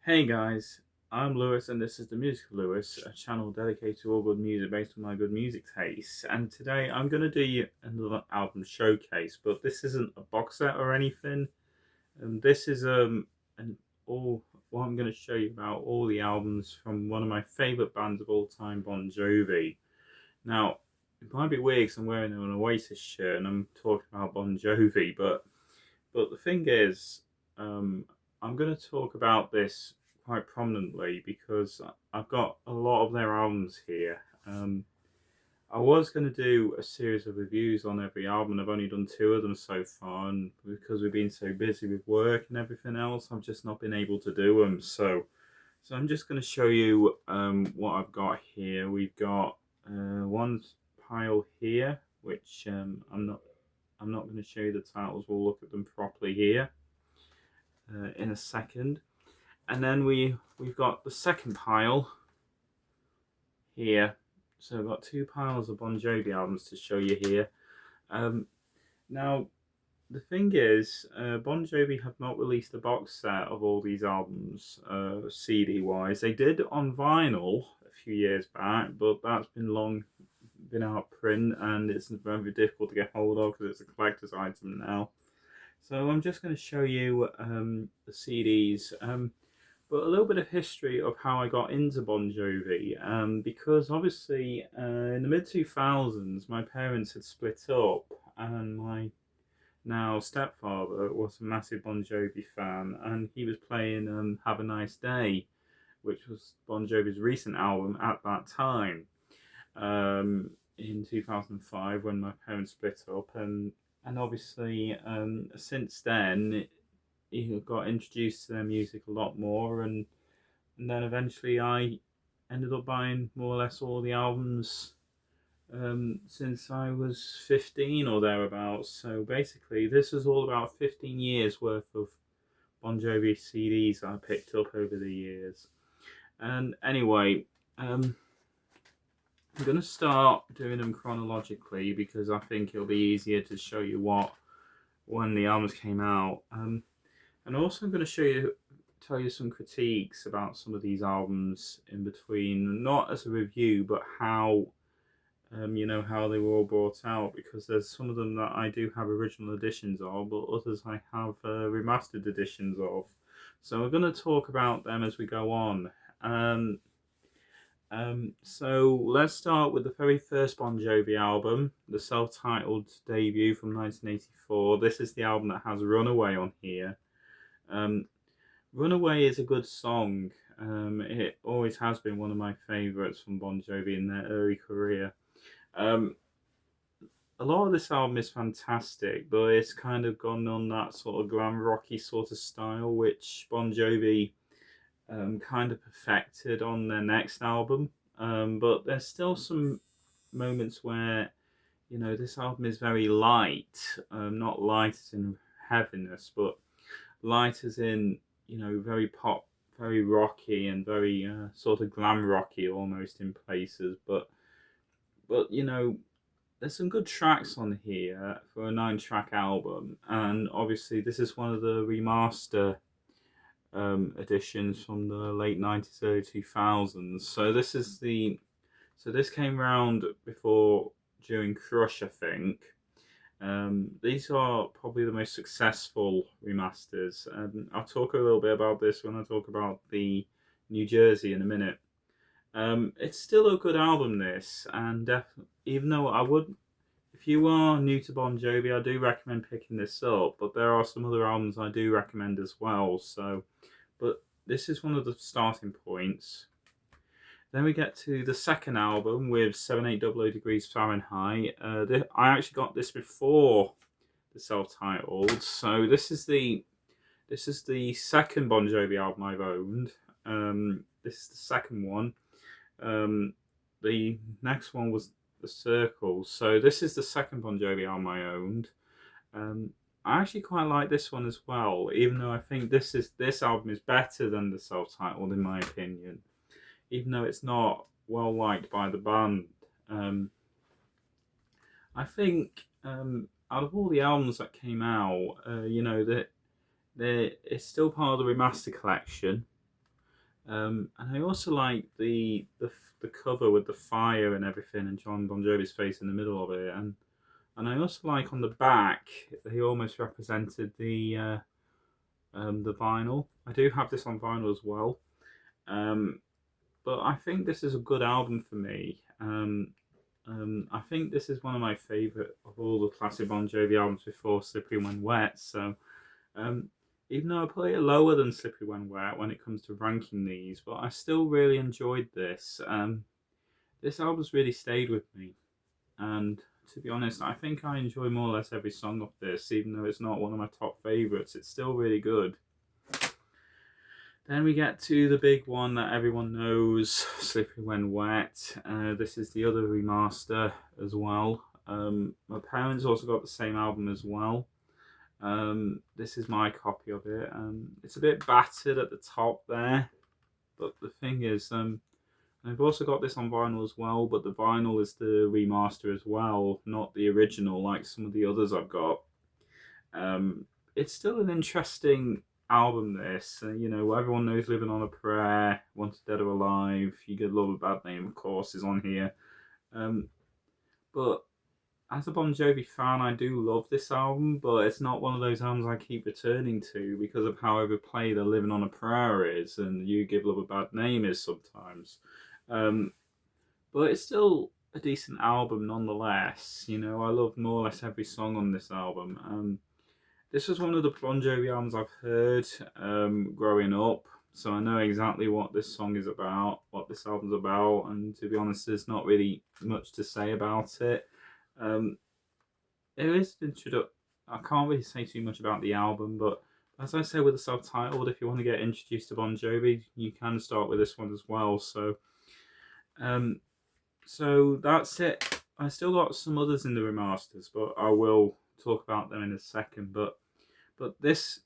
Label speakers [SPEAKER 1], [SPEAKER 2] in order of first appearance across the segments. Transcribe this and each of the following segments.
[SPEAKER 1] Hey guys, I'm Lewis and this is the Music of Lewis, a channel dedicated to all good music based on my good music tastes. And today I'm going to do another album showcase, but this isn't a box set or anything. This is an all what I'm going to show you about all the albums from one of my favourite bands of all time, Bon Jovi. Now, it might be weird because I'm wearing an Oasis shirt and I'm talking about Bon Jovi, but the thing is, um, I'm going to talk about this quite prominently because I've got a lot of their albums here. I was going to do a series of reviews on every album, and I've only done two of them so far, and because we've been so busy with work and everything else, I've just not been able to do them. So I'm just going to show you what I've got here. We've got one pile here, which I'm not going to show you the titles. We'll look at them properly here in a second. And then we've got the second pile here. So I've got two piles of Bon Jovi albums to show you here. Now, the thing is, Bon Jovi have not released a box set of all these albums, CD wise. They did on vinyl a few years back, but that's been out of print and it's very difficult to get hold of because it's a collector's item now. So I'm just going to show you the CDs, but a little bit of history of how I got into Bon Jovi. Because obviously in the mid 2000s, my parents had split up, and my now stepfather was a massive Bon Jovi fan, and he was playing "Have a Nice Day," which was Bon Jovi's recent album at that time. In 2005 when my parents split up, and obviously since then he got introduced to their music a lot more, and then eventually I ended up buying more or less all the albums since I was 15 or thereabouts. So basically this is all about 15 years worth of Bon Jovi CDs I picked up over the years. And anyway, I'm going to start doing them chronologically because I think it'll be easier to show you when the albums came out. And also I'm going to tell you some critiques about some of these albums in between, not as a review, but how how they were all brought out, because there's some of them that I do have original editions of, but others I have remastered editions of. So we're going to talk about them as we go on. So let's start with the very first Bon Jovi album, the self-titled debut from 1984. This is the album that has Runaway on here. Runaway is a good song. It always has been one of my favourites from Bon Jovi in their early career. A lot of this album is fantastic, but it's kind of gone on that sort of glam rocky sort of style, which Bon Jovi kind of perfected on their next album. But there's still some moments where, this album is very light. Not light as in heaviness, but light as in, very pop, very rocky, and very sort of glam rocky almost in places. But there's some good tracks on here for a 9-track album, and obviously this is one of the remaster editions from the late 90s, early 2000s. So this came around before, during Crush, I think. These are probably the most successful remasters. I'll talk a little bit about this when I talk about the New Jersey in a minute. It's still a good album, this, and even though if you are new to Bon Jovi, I do recommend picking this up, but there are some other albums I do recommend as well. But this is one of the starting points. Then we get to the second album with 7800 Degrees Fahrenheit. I actually got this before the self-titled, so this is the second Bon Jovi album I've owned. This is the second one. The next one was The Circles, so this is the second Bon Jovi album I owned. I actually quite like this one as well, even though I think this album is better than the self-titled in my opinion, even though it's not well liked by the band. I think out of all the albums that came out, that it's still part of the remaster collection. And I also like the cover with the fire and everything, and John Bon Jovi's face in the middle of it, and I also like on the back they almost represented the vinyl. I do have this on vinyl as well, um, but I think this is a good album for me. I think this is one of my favourite of all the classic Bon Jovi albums before Slippery When Wet. So um, even though I put it lower than Slippery When Wet when it comes to ranking these, but I still really enjoyed this. This album's really stayed with me, and to be honest, I think I enjoy more or less every song of this, even though it's not one of my top favourites. It's still really good. Then we get to the big one that everyone knows, Slippery When Wet. This is the other remaster as well. My parents also got the same album as well. This is my copy of it. It's a bit battered at the top there, but the thing is, I've also got this on vinyl as well, but the vinyl is the remaster as well, not the original like some of the others I've got. It's still an interesting album, this. Everyone knows Living on a Prayer, Wanted Dead or Alive, You Good Love a Bad Name, of course, is on here. But as a Bon Jovi fan, I do love this album, but it's not one of those albums I keep returning to because of how overplayed the Living on a Prayer is and You Give Love a Bad Name is sometimes. But it's still a decent album nonetheless. I love more or less every song on this album. This was one of the Bon Jovi albums I've heard growing up, so I know exactly what this song is about, what this album's about, and to be honest, there's not really much to say about it. There is an introduction. I can't really say too much about the album, but as I say with the self-titled, if you want to get introduced to Bon Jovi, you can start with this one as well. Um, so that's it. I still got some others in the remasters, but I will talk about them in a second. But this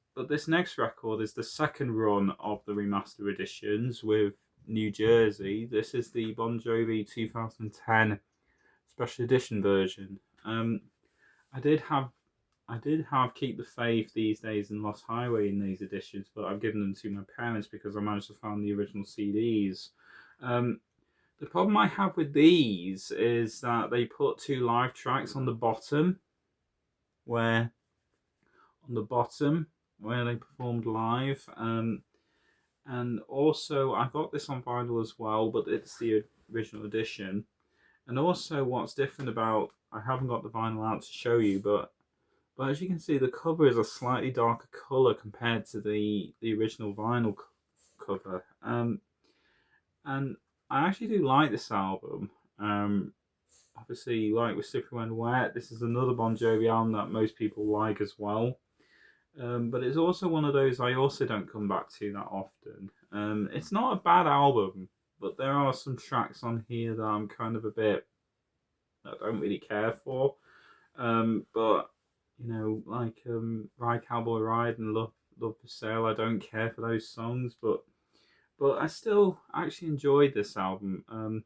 [SPEAKER 1] next record is the second run of the remaster editions with New Jersey. This is the Bon Jovi 2010 special edition version. I did have Keep the Faith, These Days, and Lost Highway in these editions, but I've given them to my parents because I managed to find the original CDs. The problem I have with these is that they put 2 live tracks on the bottom, where they performed live. And also I got this on vinyl as well, but it's the original edition. And also, what's different about, I haven't got the vinyl out to show you, but as you can see, the cover is a slightly darker colour compared to the original vinyl cover. And I actually do like this album. Obviously, like with Slippery When Wet, this is another Bon Jovi album that most people like as well. But it's also one of those I also don't come back to that often. It's not a bad album, but there are some tracks on here that I'm kind of I don't really care for. But like Ride Cowboy Ride and Love for Sale, I don't care for those songs, but I still actually enjoyed this album.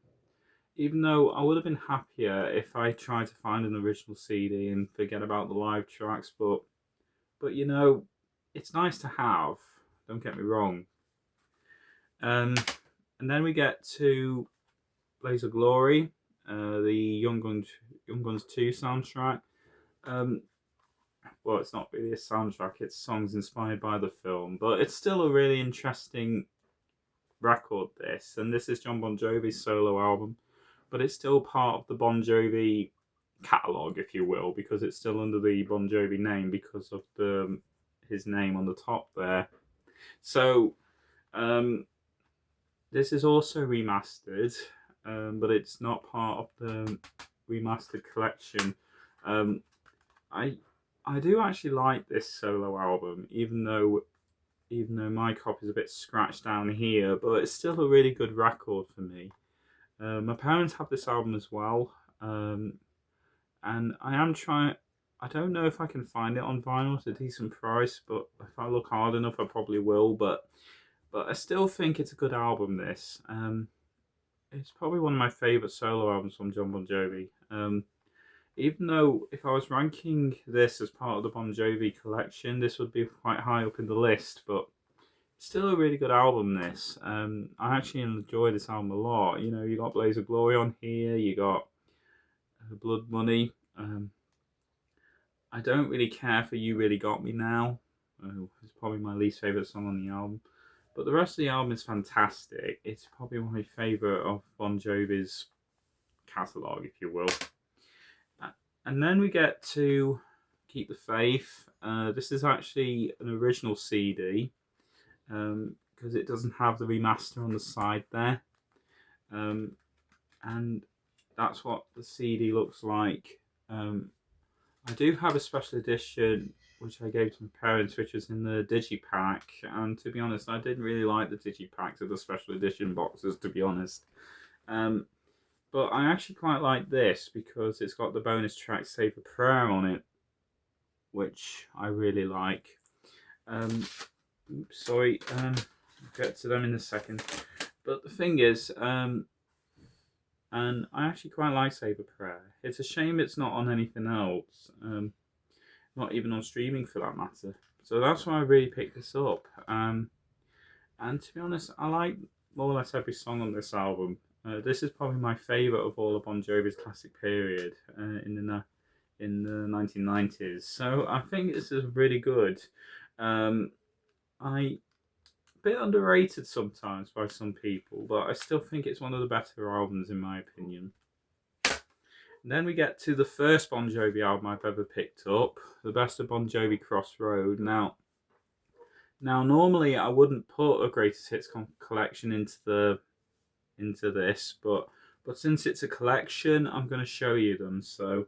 [SPEAKER 1] Even though I would have been happier if I tried to find an original CD and forget about the live tracks, but it's nice to have. Don't get me wrong. And then we get to Blaze of Glory, the Young Guns 2 soundtrack. Well, it's not really a soundtrack, it's songs inspired by the film, but it's still a really interesting record, this. And this is John Bon Jovi's solo album, but it's still part of the Bon Jovi catalogue, if you will, because it's still under the Bon Jovi name because of his name on the top there. So, this is also remastered, but it's not part of the remastered collection. I do actually like this solo album, even though my copy is a bit scratched down here, but it's still a really good record for me. My parents have this album as well, and I am trying. I don't know if I can find it on vinyl at a decent price, but if I look hard enough, I probably will. But I still think it's a good album. This, it's probably one of my favourite solo albums from John Bon Jovi. Even though if I was ranking this as part of the Bon Jovi collection, this would be quite high up in the list, but still a really good album. This, I actually enjoy this album a lot. You know, you got Blaze of Glory on here, you got Blood Money. I don't really care for You Really Got Me Now. It's probably my least favorite song on the album, but the rest of the album is fantastic. It's probably my favorite of Bon Jovi's catalog, if you will. And then we get to Keep the Faith. This is actually an original CD because it doesn't have the remaster on the side there. And that's what the CD looks like. I do have a special edition which I gave to my parents, which was in the digipack. And to be honest, I didn't really like the digipacks of the special edition boxes, to be honest. But I actually quite like this because it's got the bonus track Save a Prayer on it, which I really like. Sorry, I'll get to them in a second. But the thing is, and I actually quite like Save a Prayer. It's a shame it's not on anything else, not even on streaming for that matter. So that's why I really picked this up. And to be honest, I like more or less every song on this album. This is probably my favourite of all of Bon Jovi's classic period in the 1990s. So I think this is really good. A bit underrated sometimes by some people, but I still think it's one of the better albums in my opinion. And then we get to the first Bon Jovi album I've ever picked up, The Best of Bon Jovi Crossroad. Now normally I wouldn't put a greatest hits collection into this, but since it's a collection, I'm going to show you them. So,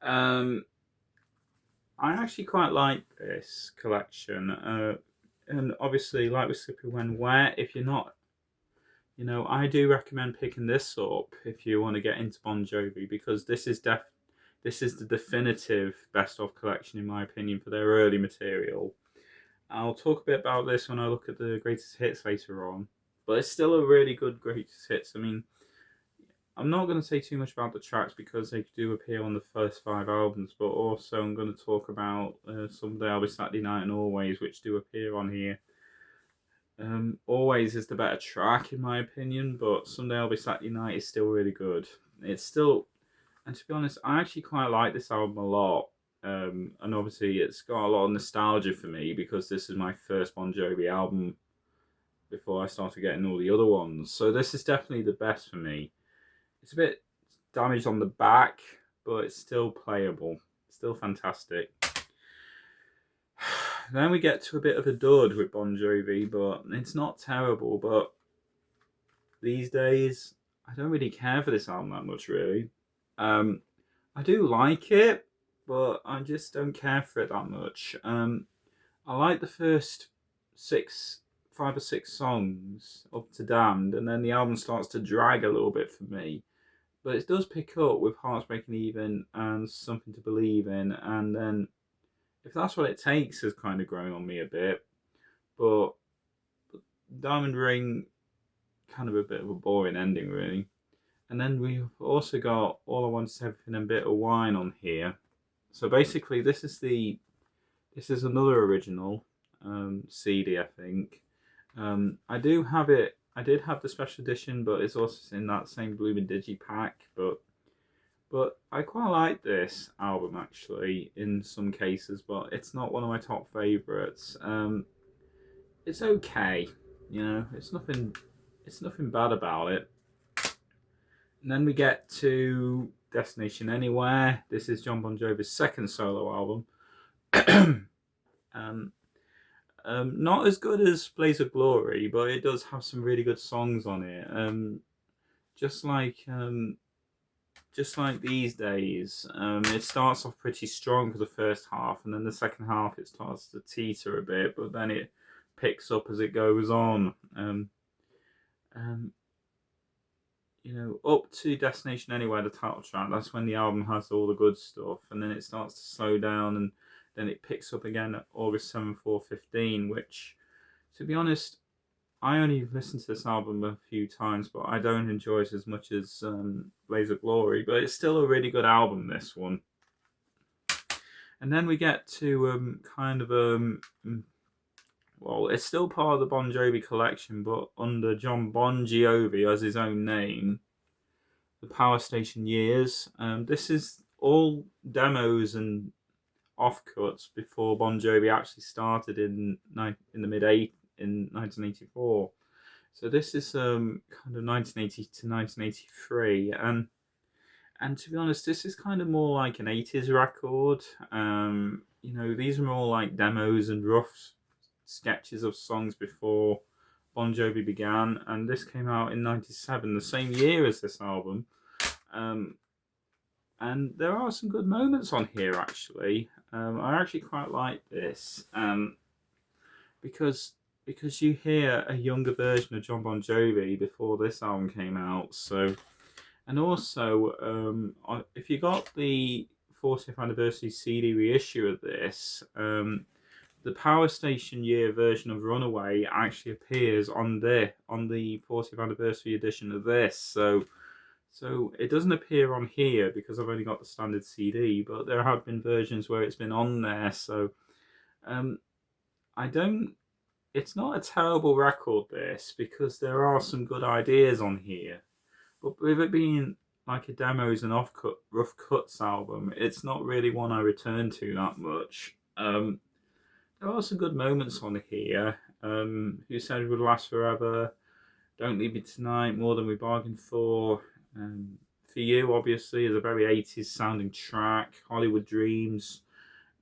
[SPEAKER 1] I actually quite like this collection, and obviously, like with Slippery When Wet, if you're not, I do recommend picking this up if you want to get into Bon Jovi because this is the definitive best of collection in my opinion for their early material. I'll talk a bit about this when I look at the greatest hits later on. But it's still a really good greatest hits. I mean, I'm not going to say too much about the tracks because they do appear on the first 5 albums, but also I'm going to talk about Someday I'll Be Saturday Night and Always, which do appear on here. Always is the better track in my opinion, but Someday I'll Be Saturday Night is still really good. It's still, and to be honest, I actually quite like this album a lot. And obviously it's got a lot of nostalgia for me because this is my first Bon Jovi album before I started getting all the other ones. So this is definitely the best for me. It's a bit damaged on the back, but it's still playable. Still fantastic. Then we get to a bit of a dud with Bon Jovi, but it's not terrible. But these days, I don't really care for this album that much, really. I do like it, but I just don't care for it that much. I like the first 5 or 6 songs up to Damned, and then the album starts to drag a little bit for me. But it does pick up with Hearts Breaking Even and Something to Believe in, and then If That's What It Takes has kind of grown on me a bit. But Diamond Ring, kind of a bit of a boring ending, really. And then we've also got All I Want Is Everything and Bitter Wine on here. So basically, this is another original CD, I think. I do have it. I did have the special edition, but it's also in that same blooming digipack. But I quite like this album actually in some cases, but it's not one of my top favourites. It's okay, It's nothing. It's nothing bad about it. And then we get to Destination Anywhere. This is John Bon Jovi's second solo album. Not as good as Blaze of Glory, but it does have some really good songs on it. Just like These Days, it starts off pretty strong for the first half, and then the second half it starts to teeter a bit, but then it picks up as it goes on. Up to Destination Anywhere, the title track, that's when the album has all the good stuff, and then it starts to slow down, and then it picks up again at August 7th, 4:15, which, to be honest, I only listened to this album a few times, but I don't enjoy it as much as Blaze of Glory. But it's still a really good album, this one. And then we get to well, it's still part of the Bon Jovi collection, but under John Bon Jovi as his own name, the Power Station Years. This is all demos and offcuts before Bon Jovi actually started in the in 1984. So this is kind of 1980 to 1983, and to be honest, this is kind of more like an 80s record. These are more like demos and rough sketches of songs before Bon Jovi began, and this came out in '97, the same year as this album. And there are some good moments on here, actually. I actually quite like this because you hear a younger version of John Bon Jovi before this album came out. So, and also, if you got the 40th anniversary CD reissue of this, the Power Station year version of Runaway actually appears on the 40th anniversary edition of this. So it doesn't appear on here because I've only got the standard CD, but there have been versions where it's been on there. So I don't. It's not a terrible record, this, because there are some good ideas on here. But with it being like a demos and offcut, rough cuts album, it's not really one I return to that much. There are some good moments on here. Who Said It Would Last Forever, Don't Leave Me Tonight, More Than We Bargained For. For You, obviously, is a very 80s sounding track. Hollywood Dreams.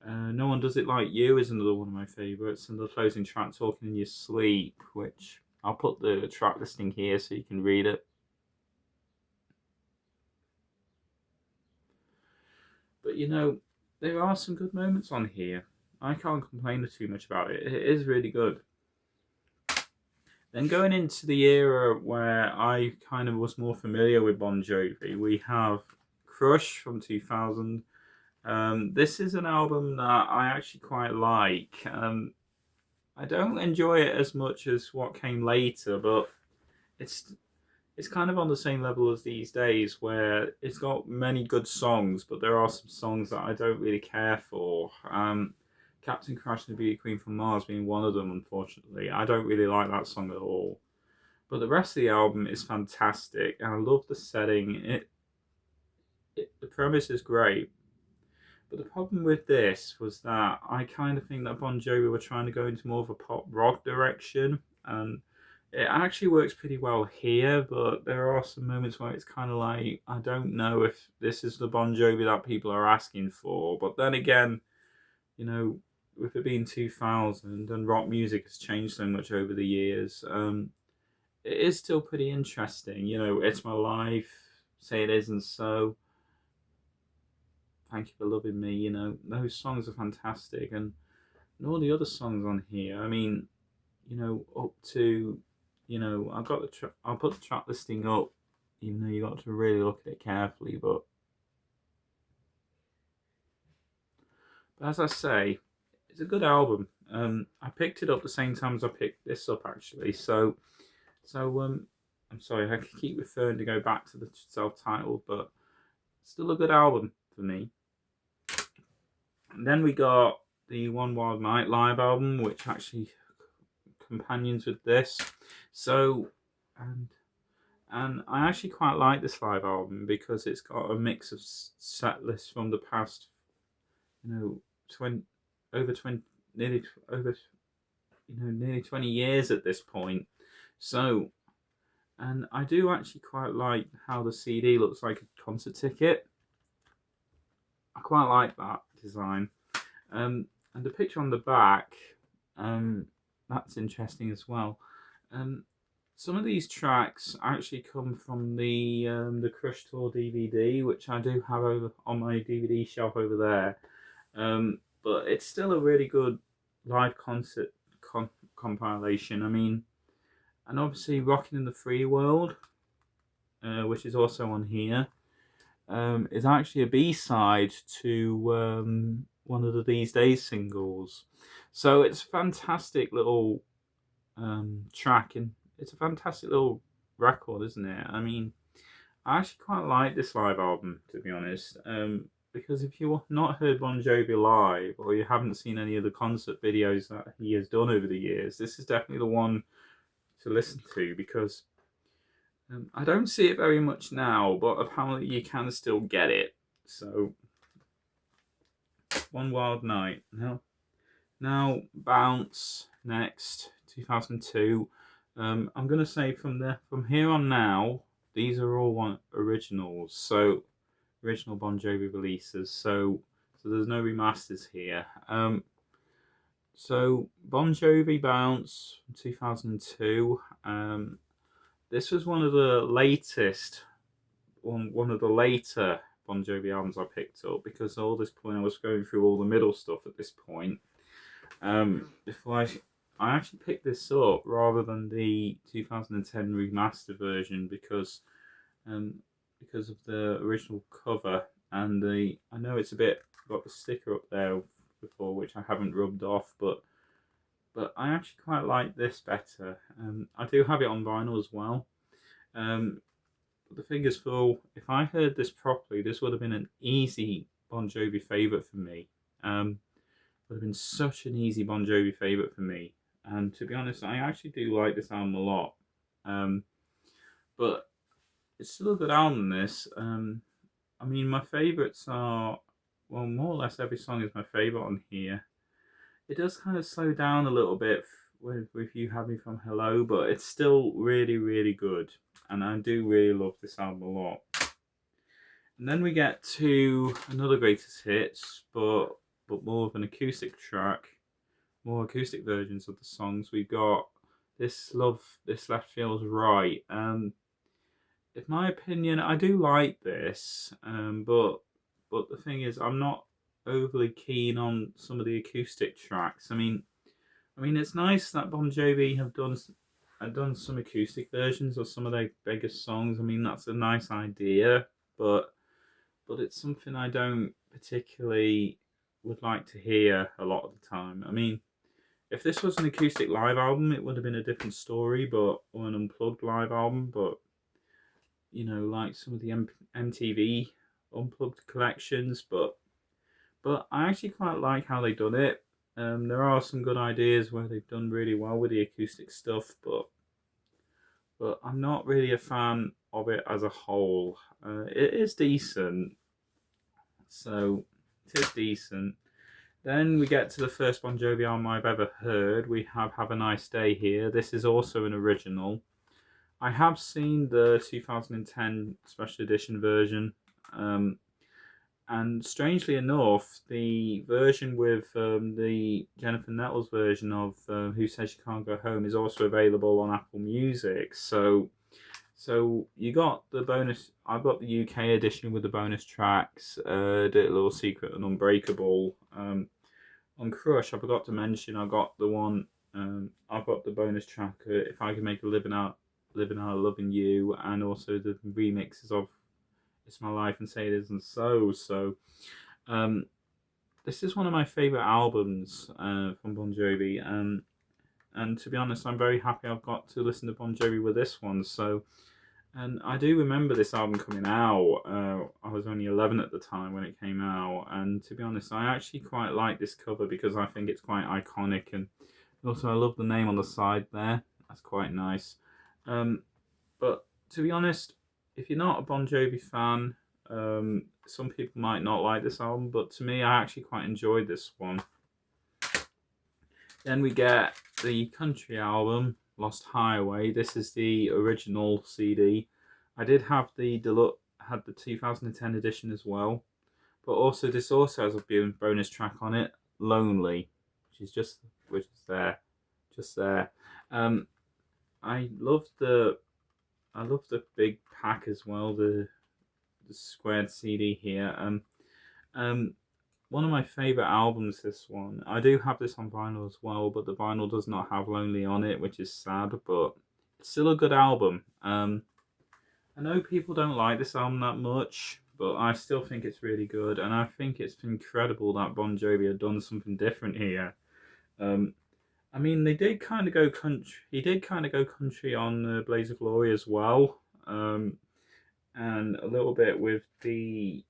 [SPEAKER 1] No One Does It Like You is another one of my favourites. And the closing track, Talking in Your Sleep, which I'll put the track listing here so you can read it. But there are some good moments on here. I can't complain too much about it. It is really good. Then going into the era where I kind of was more familiar with Bon Jovi, we have Crush from 2000. This is an album that I actually quite like. I don't enjoy it as much as what came later, but it's kind of on the same level as These Days, where it's got many good songs, but there are some songs that I don't really care for. Captain Crash and the Beauty Queen from Mars being one of them, unfortunately. I don't really like that song at all. But the rest of the album is fantastic, and I love the setting. The premise is great. But the problem with this was that I kind of think that Bon Jovi were trying to go into more of a pop rock direction, and it actually works pretty well here, but there are some moments where it's kind of like, I don't know if this is the Bon Jovi that people are asking for. But then again, with it being 2000 and rock music has changed so much over the years, it is still pretty interesting. It's My Life, Say It Isn't So, Thank You for Loving Me. Those songs are fantastic, and all the other songs on here. I mean, up to, I'll put the track listing up. You got to really look at it carefully, but as I say, it's a good album. I picked it up the same time as I picked this up, actually. So I'm sorry, I keep referring to go back to the self-titled, but still a good album for me. And then we got the One Wild Night live album, which actually companions with this. So, and I actually quite like this live album because it's got a mix of set lists from the past, nearly 20 years at this point. So, and I do actually quite like how the CD looks like a concert ticket. I quite like that design. And the picture on the back, that's interesting as well. Some of these tracks actually come from the Crush Tour DVD, which I do have over on my DVD shelf over there. But it's still a really good live concert compilation. I mean, and obviously Rockin' in the Free World, which is also on here, is actually a B-side to one of the These Days singles. So it's a fantastic little track, and it's a fantastic little record, isn't it? I mean, I actually quite like this live album, to be honest. Because if you've not heard Bon Jovi live, or you haven't seen any of the concert videos that he has done over the years, this is definitely the one to listen to, because I don't see it very much now, but apparently you can still get it. So, One Wild Night. Now Bounce next, 2002. I'm gonna say from here on now, these are all one originals. So original Bon Jovi releases. So there's no remasters here. So Bon Jovi Bounce from 2002. This was one of the latest, one of the later Bon Jovi albums I picked up, because all this point I was going through all the middle stuff at this point. Before I actually picked this up rather than the 2010 remaster version, because of the original cover, and I know it's a bit got the sticker up there before, which I haven't rubbed off, but I actually quite like this better. I do have it on vinyl as well. But the thing is, Phil, if I heard this properly, this would have been an easy Bon Jovi favourite for me. Would have been such an easy Bon Jovi favourite for me. And to be honest, I actually do like this album a lot. But it's still a good album, this. I mean, my favourites are, well, more or less every song is my favourite on here. It does kind of slow down a little bit with You Have Me From Hello, but it's still really, really good. And I do really love this album a lot. And then we get to another greatest hits, but more of an acoustic track, more acoustic versions of the songs. We've got This Love, This Left Feels Right. In my opinion, I do like this, but the thing is, I'm not overly keen on some of the acoustic tracks. I mean, it's nice that Bon Jovi have done some acoustic versions of some of their biggest songs. I mean, that's a nice idea, but it's something I don't particularly would like to hear a lot of the time. I mean, if this was an acoustic live album, it would have been a different story, or an unplugged live album. But like some of the MTV unplugged collections. But I actually quite like how they done it. There are some good ideas where they've done really well with the acoustic stuff, but I'm not really a fan of it as a whole. It is decent, so it is decent. Then we get to the first Bon Jovi album I've ever heard. We have a Nice Day here. This is also an original. I have seen the 2010 special edition version, and strangely enough, the version with the Jennifer Nettles version of Who Says You Can't Go Home is also available on Apple Music. So you got the bonus. I've got the UK edition with the bonus tracks, Dirty Little Secret and Unbreakable. On Crush, I forgot to mention, I got the one. I've got the bonus track, If I Can Make a Living Out of Loving You, and also the remixes of It's My Life and Say It Isn't So. So, this is one of my favourite albums from Bon Jovi, and to be honest, I'm very happy I've got to listen to Bon Jovi with this one. So, and I do remember this album coming out. I was only 11 at the time when it came out, and to be honest, I actually quite like this cover because I think it's quite iconic, and also I love the name on the side there. That's quite nice. But to be honest, if you're not a Bon Jovi fan, some people might not like this album, but to me, I actually quite enjoyed this one. Then we get the country album, Lost Highway. This is the original CD. I did have the 2010 edition as well, but also this also has a bonus track on it, Lonely, which is there, just there. I love the big pack as well, the squared CD here. One of my favourite albums, this one. I do have this on vinyl as well, but the vinyl does not have Lonely on it, which is sad, but it's still a good album. I know people don't like this album that much, but I still think it's really good, and I think it's incredible that Bon Jovi have done something different here. I mean, they did kind of go country. He did kind of go country on Blaze of Glory as well, um, and a little bit with the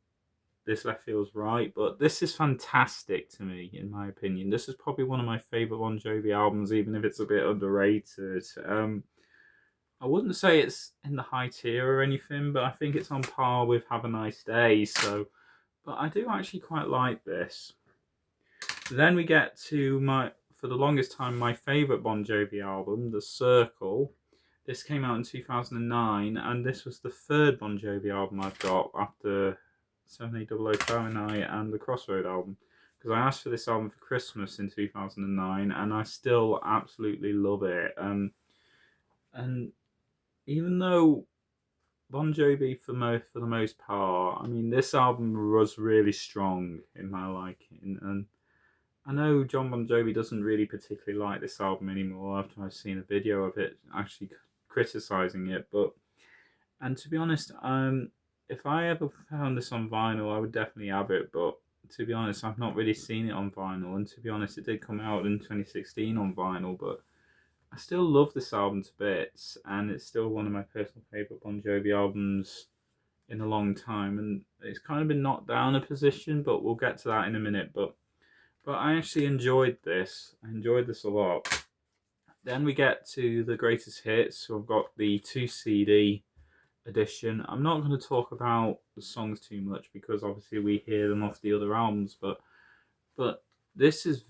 [SPEAKER 1] This Left Feels Right. But this is fantastic to me, in my opinion. This is probably one of my favorite Bon Jovi albums, even if it's a bit underrated. I wouldn't say it's in the high tier or anything, but I think it's on par with Have a Nice Day. So, but I do actually quite like this. Then we get to for the longest time, my favourite Bon Jovi album, The Circle. This came out in 2009, and this was the third Bon Jovi album I've got after 7800 Fahrenheit and the Crossroad album. Because I asked for this album for Christmas in 2009, and I still absolutely love it. And even though Bon Jovi, for the most part, I mean, this album was really strong in my liking, and I know John Bon Jovi doesn't really particularly like this album anymore after I've seen a video of it actually criticizing it. But and to be honest, if I ever found this on vinyl, I would definitely have it. But to be honest, I've not really seen it on vinyl. And to be honest, it did come out in 2016 on vinyl, but I still love this album to bits, and it's still one of my personal favorite Bon Jovi albums in a long time. And it's kind of been knocked down a position, but we'll get to that in a minute. But I actually enjoyed this. I enjoyed this a lot. Then we get to the greatest hits. So I've got the 2 CD edition. I'm not going to talk about the songs too much because obviously we hear them off the other albums. But this is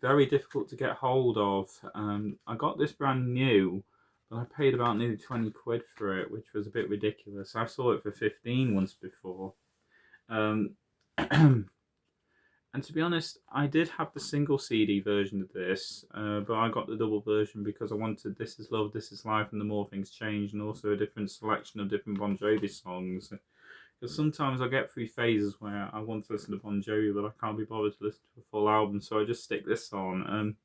[SPEAKER 1] very difficult to get hold of. I got this brand new, but I paid about nearly 20 quid for it, which was a bit ridiculous. I saw it for 15 once before. Um, And to be honest, I did have the single CD version of this, but I got the double version because I wanted This Is Love, This Is Life, and The More Things Change, and also a different selection of different Bon Jovi songs. Because sometimes I get through phases where I want to listen to Bon Jovi, but I can't be bothered to listen to a full album, so I just stick this on.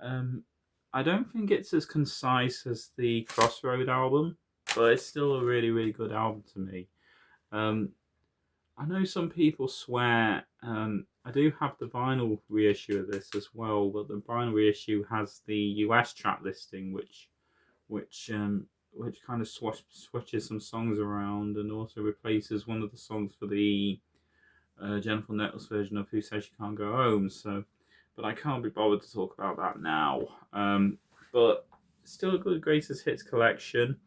[SPEAKER 1] I don't think it's as concise as the Crossroad album, but it's still a really, really good album to me. I know some people swear. I do have the vinyl reissue of this as well, but the vinyl reissue has the US track listing, which kind of switches some songs around and also replaces one of the songs for the Jennifer Nettles version of Who Says She Can't Go Home. So, but I can't be bothered to talk about that now. But still a good greatest hits collection.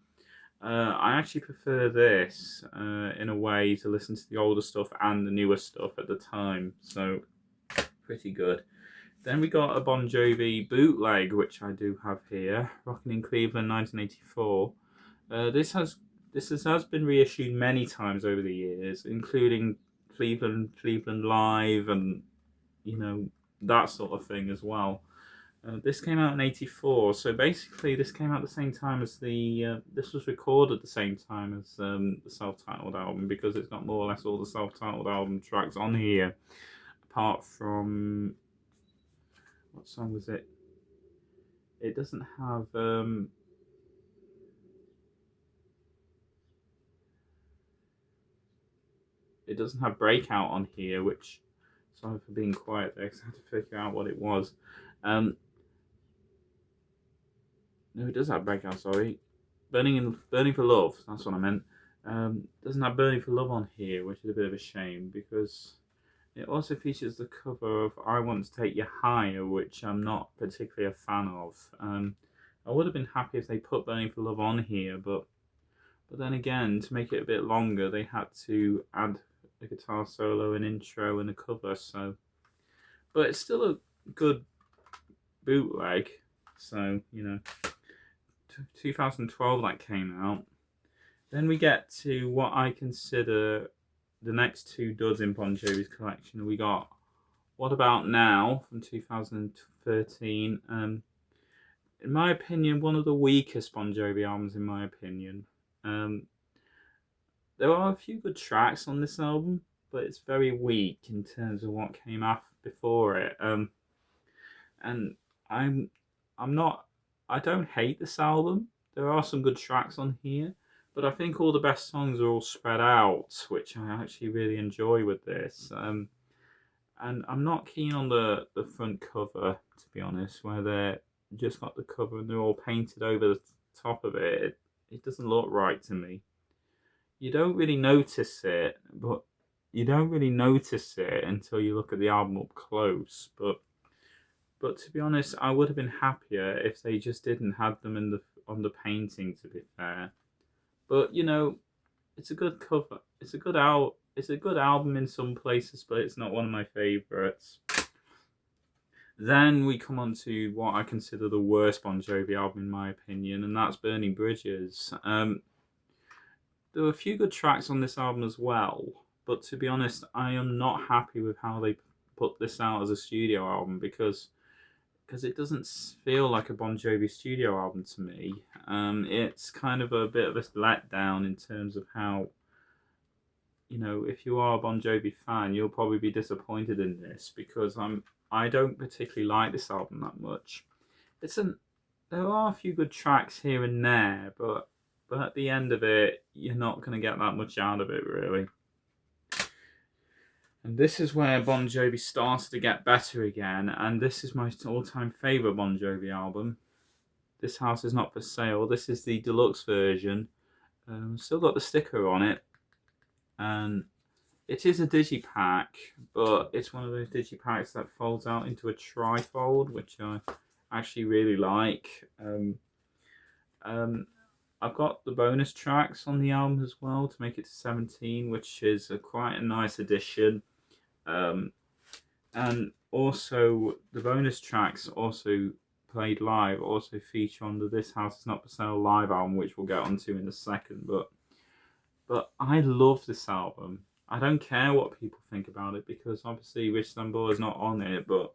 [SPEAKER 1] I actually prefer this in a way to listen to the older stuff and the newer stuff at the time, so pretty good. Then we got a Bon Jovi bootleg, which I do have here, Rockin' in Cleveland 1984. This has been reissued many times over the years, including Cleveland Live, and that sort of thing as well. This came out in '84, so basically this came out the same time as this was recorded the same time as the self-titled album, because it's got more or less all the self-titled album tracks on here, apart from what song was it? It doesn't have Breakout on here, which, sorry for being quiet there because I had to figure out what it was. No, it does have Breakout, sorry. Burning for Love, that's what I meant. Doesn't have Burning for Love on here, which is a bit of a shame, because it also features the cover of I Want to Take You Higher, which I'm not particularly a fan of. I would have been happy if they put Burning for Love on here, but then again, to make it a bit longer, they had to add a guitar solo, an intro, and a cover. So, but it's still a good bootleg. So 2012 that came out. Then we get to what I consider the next two duds in Bon Jovi's collection. We got What About Now from 2013. In my opinion, one of the weakest Bon Jovi albums, in my opinion. There are a few good tracks on this album, but it's very weak in terms of what came before it. And I don't hate this album. There are some good tracks on here, but I think all the best songs are all spread out, which I actually really enjoy with this. And I'm not keen on the front cover, to be honest, where they're just got the cover and they're all painted over the top of it. It doesn't look right to me. You don't really notice it, but you don't really notice it until you look at the album up close. But to be honest, I would have been happier if they just didn't have them in the on the painting. To be fair, but it's a good cover. It's a good album in some places, but it's not one of my favorites. Then we come on to what I consider the worst Bon Jovi album in my opinion, and that's Burning Bridges. There were a few good tracks on this album as well, but to be honest, I am not happy with how they put this out as a studio album because it doesn't feel like a Bon Jovi studio album to me. It's kind of a bit of a letdown in terms of how, if you are a Bon Jovi fan, you'll probably be disappointed in this because I don't particularly like this album that much. There are a few good tracks here and there, but at the end of it, you're not going to get that much out of it, really. And this is where Bon Jovi started to get better again, and this is my all-time favourite Bon Jovi album. This House Is Not For Sale. This is the deluxe version. Still got the sticker on it, and it is a digipack, but it's one of those digipacks that folds out into a trifold, which I actually really like. I've got the bonus tracks on the album as well to make it to 17, which is quite a nice addition. And also, the bonus tracks also played live also feature on the This House Is Not For Sale live album, which we'll get onto in a second. But I love this album. I don't care what people think about it because obviously Rich Sambora is not on it, but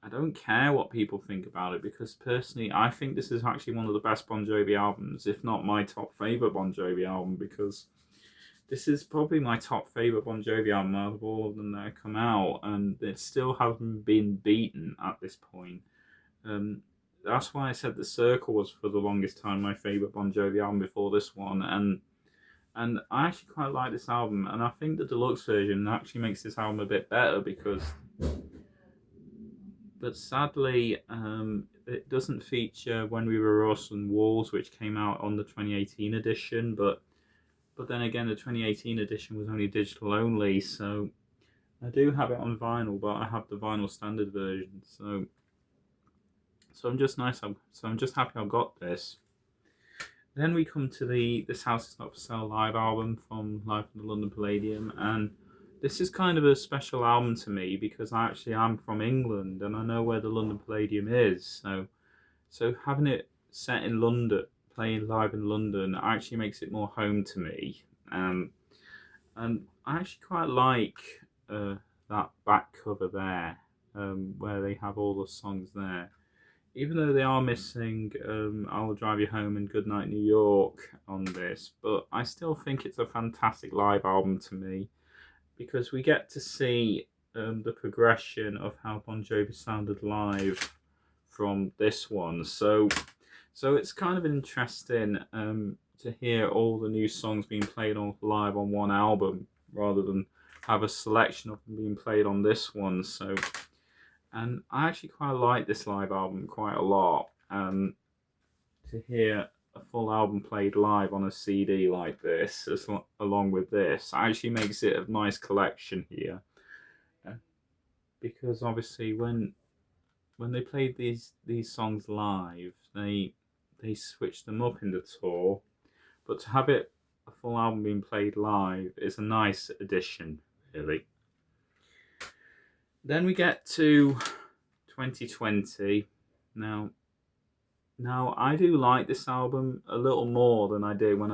[SPEAKER 1] I don't care what people think about it because personally I think this is actually one of the best Bon Jovi albums, if not my top favourite Bon Jovi album, because this is probably my top favourite Bon Jovi album out of all of them that have come out, and it still hasn't been beaten at this point. That's why I said The Circle was for the longest time my favourite Bon Jovi album before this one, and I actually quite like this album, and I think the deluxe version actually makes this album a bit better but sadly, it doesn't feature When We Were Us and Walls, which came out on the 2018 edition, but then again, the 2018 edition was only digital only, so I do have it on vinyl, but I have the vinyl standard version, so I'm just happy I got this. Then we come to the This House Is Not For Sale live album from Live from the London Palladium, and this is kind of a special album to me because I actually am from England and I know where the London Palladium is. So having it set in London, playing live in London, actually makes it more home to me. And I actually quite like that back cover there, where they have all the songs there. Even though they are missing I Will Drive You Home and Goodnight New York on this, but I still think it's a fantastic live album to me because we get to see the progression of how Bon Jovi sounded live from this one. So it's kind of interesting to hear all the new songs being played on live on one album rather than have a selection of them being played on this one. And I actually quite like this live album quite a lot. To hear a full album played live on a CD like this, along with this, actually makes it a nice collection here. Because obviously, when they played these songs live, they switched them up in the tour, but to have a full album being played live is a nice addition, really. Then we get to 2020. Now I do like this album a little more than I did when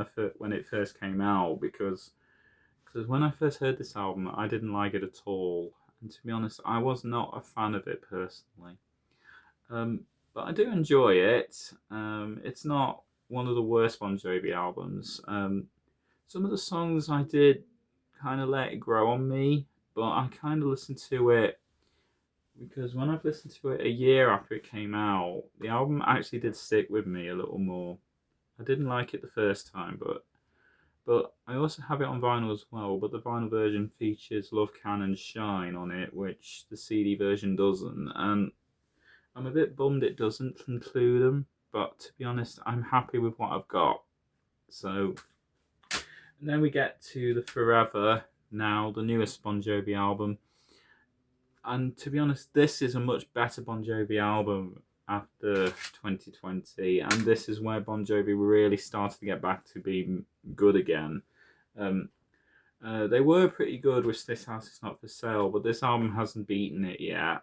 [SPEAKER 1] it first came out because when I first heard this album, I didn't like it at all, and to be honest, I was not a fan of it personally. But I do enjoy it. It's not one of the worst Bon Jovi albums. Some of the songs I did kind of let it grow on me, but I kind of listened to it because when I've listened to it a year after it came out, the album actually did stick with me a little more. I didn't like it the first time, But I also have it on vinyl as well, but the vinyl version features Love Can and Shine on it, which the CD version doesn't. And I'm a bit bummed it doesn't include them, but to be honest, I'm happy with what I've got. So, and then we get to the Forever Now, the newest Bon Jovi album. And to be honest, this is a much better Bon Jovi album after 2020, and this is where Bon Jovi really started to get back to being good again. Um, they were pretty good with This House Is Not For Sale, but this album hasn't beaten it yet.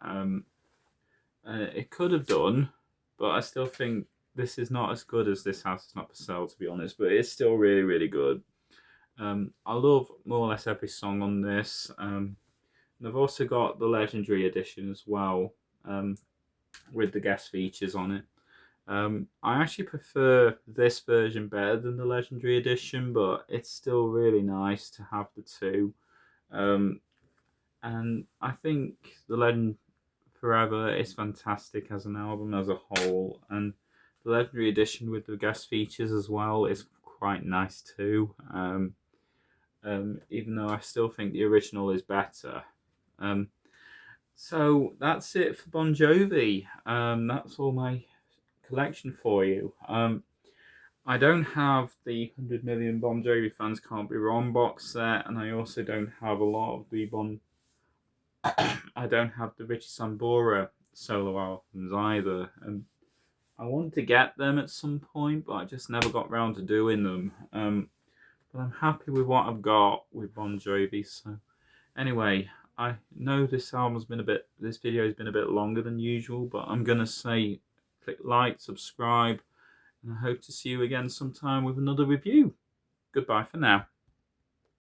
[SPEAKER 1] It could have done, but I still think this is not as good as This House Is Not For Sale, to be honest, but it's still really, really good. I love more or less every song on this. And I've also got the Legendary Edition as well, with the guest features on it. I actually prefer this version better than the Legendary Edition, but it's still really nice to have the two. And I think the Legend Forever is fantastic as an album as a whole, and the Legendary Edition with the guest features as well is quite nice too. Even though I still think the original is better. So that's it for Bon Jovi. That's all my collection for you. I don't have the 100 Million Bon Jovi Fans Can't Be Wrong box set, and I also don't have a lot of the I don't have the Richie Sambora solo albums either. I want to get them at some point, but I just never got round to doing them. But I'm happy with what I've got with Bon Jovi. So anyway, I know this video has been a bit longer than usual, but I'm gonna say click like, subscribe, and I hope to see you again sometime with another review. Goodbye for now.